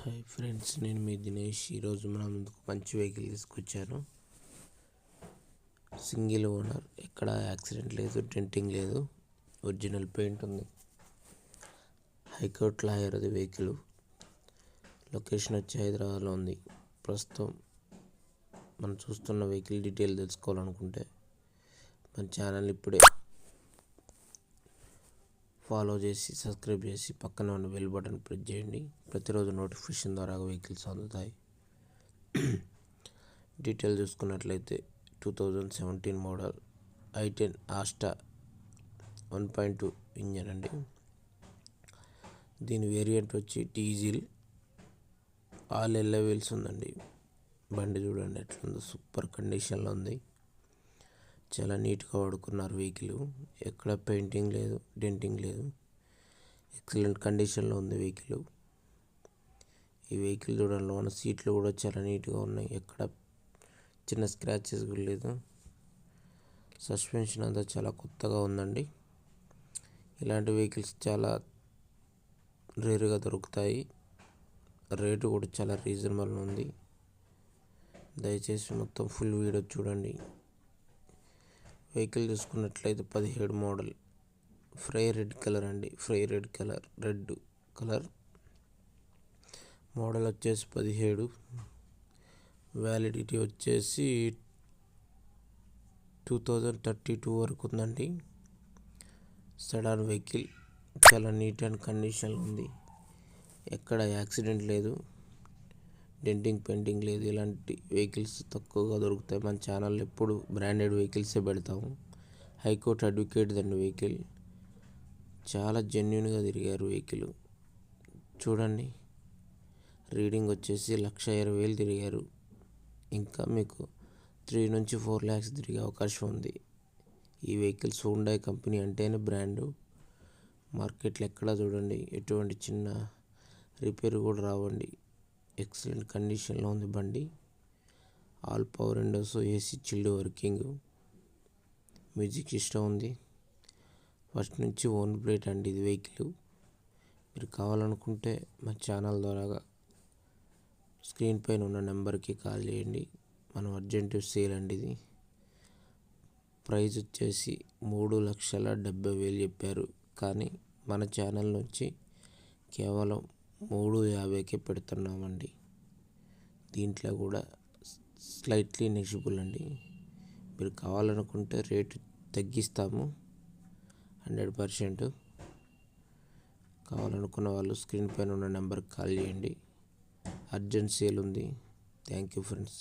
Hi friends, నేను మీ దినేష్. ఈరోజు మన ముందుకు మంచి వెహికల్ తీసుకొచ్చాను. సింగిల్ ఓనర్, ఎక్కడ యాక్సిడెంట్ లేదు, డెంటింగ్ లేదు, ఒరిజినల్ పెయింట్ ఉంది. హైకోర్టు లాయర్ అది వెహికల్. లొకేషన్ వచ్చి హైదరాబాద్లో ఉంది. ప్రస్తుతం మనం చూస్తున్న వెహికల్ డీటెయిల్ తెలుసుకోవాలనుకుంటే మన ఛానల్ ఇప్పుడే ఫాలో చేసి సబ్స్క్రైబ్ చేసి పక్కన ఉన్న బెల్ బటన్ ప్రెస్ చేయండి. ప్రతిరోజు నోటిఫికేషన్ ద్వారా వెహికల్స్ అందుతాయి. డీటెయిల్ చూసుకున్నట్లయితే 2017 మోడల్ i10 ఆస్టా 1.2 ఇంజన్ అండి. దీని వేరియంట్ వచ్చి డీజిల్. ఆల్ ఎల్లో వీల్స్ ఉందండి. బండి చూడండి ఎట్లుందో, సూపర్ కండిషన్లో ఉంది. చాలా నీట్గా వాడుకున్నారు వెహికల్. ఎక్కడ పెయింటింగ్ లేదు, డెంటింగ్ లేదు, ఎక్సలెంట్ కండిషన్లో ఉంది వెహికల్. ఈ వెహికల్ చూడండి, మన సీట్లు కూడా చాలా నీట్గా ఉన్నాయి. ఎక్కడ చిన్న స్క్రాచెస్ కూడా లేదు. సస్పెన్షన్ అంతా చాలా కొత్తగా ఉందండి. ఇలాంటి వెహికల్స్ చాలా రేరుగా దొరుకుతాయి. రేటు కూడా చాలా రీజనబుల్ ఉంది. దయచేసి మొత్తం ఫుల్ వీడియో చూడండి. వెహికల్ చూసుకున్నట్లయితే 17 మోడల్, ఫ్రై రెడ్ కలర్ అండి. ఫ్రై రెడ్ కలర్ మోడల్ వచ్చేసి 17. వ్యాలిడిటీ వచ్చేసి 2032 వరకు ఉందండి. సెడాన్ వెహికల్, చాలా నీట్ అండ్ కండిషన్లో ఉంది. ఎక్కడ యాక్సిడెంట్ లేదు, డెంటింగ్ పెయింటింగ్ లేదు. ఇలాంటి వెహికల్స్ తక్కువగా దొరుకుతాయి. మన ఛానల్ ఎప్పుడు బ్రాండెడ్ వెహికల్సే పెడతాము. హైకోర్టు అడ్వకేట్ దాని వెహికల్. చాలా జెన్యున్గా తిరిగారు వెహికల్. చూడండి, రీడింగ్ వచ్చేసి 1,20,000 తిరిగారు. ఇంకా మీకు 3 నుంచి 4 lakhs తిరిగే అవకాశం ఉంది. ఈ వెహికల్స్ హుండాయ్ కంపెనీ అంటేనే బ్రాండు. మార్కెట్లో ఎక్కడ చూడండి ఎటువంటి చిన్న రిపేర్ కూడా రావండి. ఎక్సలెంట్ కండిషన్లో ఉంది బండి. All power Windows, AC chilled working, music system ఉంది. ఫస్ట్ నుంచి ఓన్ ప్లేట్ అండి ఇది వెహికల్. మీరు కావాలనుకుంటే మా ఛానల్ ద్వారా స్క్రీన్ పైన ఉన్న నెంబర్కి కాల్ చేయండి. మనం అర్జెంట్ సేల్ అండి ఇది. ప్రైస్ వచ్చేసి 3,70,000 చెప్పారు, కానీ మన ఛానల్ నుంచి కేవలం 3,50,000కే పెడుతున్నామండి. దీంట్లో కూడా స్లైట్లీ నెగిషిబుల్ అండి. మీరు కావాలనుకుంటే రేటు తగ్గిస్తాము 100%. కావాలనుకున్న వాళ్ళు స్క్రీన్ పైన ఉన్న నెంబర్కి కాల్ చేయండి. అర్జెంట్ సేల్ ఉంది. థ్యాంక్ యూ ఫ్రెండ్స్,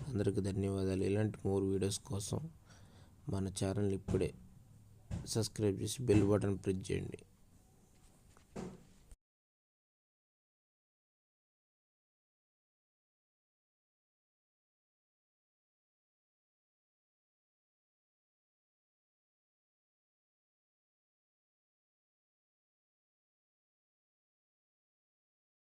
అందరికీ ధన్యవాదాలు. ఇలాంటి మోర్ వీడియోస్ కోసం మన ఛానల్ ఇప్పుడే సబ్స్క్రైబ్ చేసి బెల్ బటన్ ప్రెస్ చేయండి.